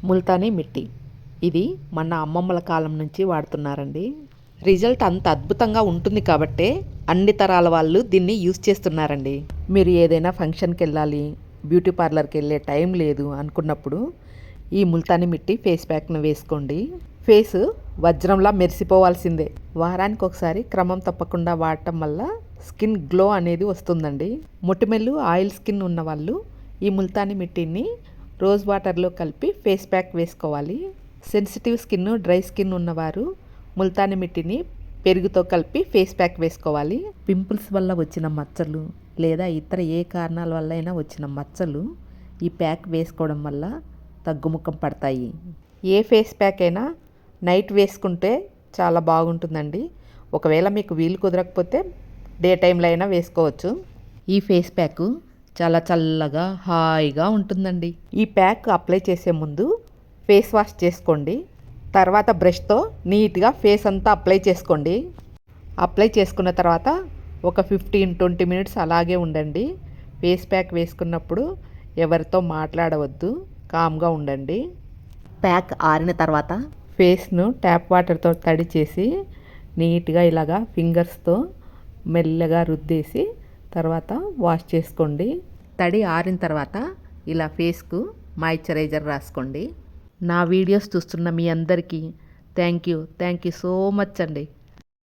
ముల్తానీ మిట్టి. ఇది మన అమ్మమ్మల కాలం నుంచి వాడుతున్నారండి. రిజల్ట్ అంత అద్భుతంగా ఉంటుంది కాబట్టే అన్ని తరాల వాళ్ళు దీన్ని యూజ్ చేస్తున్నారండి. మీరు ఏదైనా ఫంక్షన్కి వెళ్ళాలి, బ్యూటీ పార్లర్కి వెళ్ళే టైం లేదు అనుకున్నప్పుడు ఈ ముల్తానీ మిట్టి ఫేస్ ప్యాక్ను వేసుకోండి. ఫేస్ వజ్రంలా మెరిసిపోవాల్సిందే. వారానికి ఒకసారి క్రమం తప్పకుండా వాడటం వల్ల స్కిన్ గ్లో అనేది వస్తుందండి. మొటిమలు, ఆయిల్ స్కిన్ ఉన్న వాళ్ళు ఈ ముల్తానీ మిట్టిని రోజ్ వాటర్లో కలిపి ఫేస్ ప్యాక్ వేసుకోవాలి. సెన్సిటివ్ స్కిన్, డ్రై స్కిన్ ఉన్నవారు ముల్తానీ మిట్టిని పెరుగుతో కలిపి ఫేస్ ప్యాక్ వేసుకోవాలి. పింపుల్స్ వల్ల వచ్చిన మచ్చలు లేదా ఇతర ఏ కారణాల వల్ల అయినా వచ్చిన మచ్చలు ఈ ప్యాక్ వేసుకోవడం వల్ల తగ్గుముఖం పడతాయి. ఏ ఫేస్ ప్యాక్ అయినా నైట్ వేసుకుంటే చాలా బాగుంటుందండి. ఒకవేళ మీకు వీలు కుదరకపోతే డే టైంలో అయినా వేసుకోవచ్చు. ఈ ఫేస్ ప్యాక్ చాలా చల్లగా హాయిగా ఉంటుందండి. ఈ ప్యాక్ అప్లై చేసే ముందు ఫేస్ వాష్ చేసుకోండి. తర్వాత బ్రష్తో నీట్గా ఫేస్ అంతా అప్లై చేసుకోండి. అప్లై చేసుకున్న తర్వాత ఒక 15-20 మినిట్స్ అలాగే ఉండండి. ఫేస్ ప్యాక్ వేసుకున్నప్పుడు ఎవరితో మాట్లాడవద్దు, కామ్గా ఉండండి. ప్యాక్ ఆరిన తర్వాత ఫేస్ను ట్యాప్ వాటర్తో తడి చేసి నీట్గా ఇలాగా ఫింగర్స్తో మెల్లగా రుద్దేసి తర్వాత వాష్ చేసుకోండి. తడి ఆరిన తర్వాత ఇలా ఫేస్కు మాయిశ్చరైజర్ రాసుకోండి. నా వీడియోస్ చూస్తున్న మీ అందరికీ థ్యాంక్ యూ సో మచ్ అండి.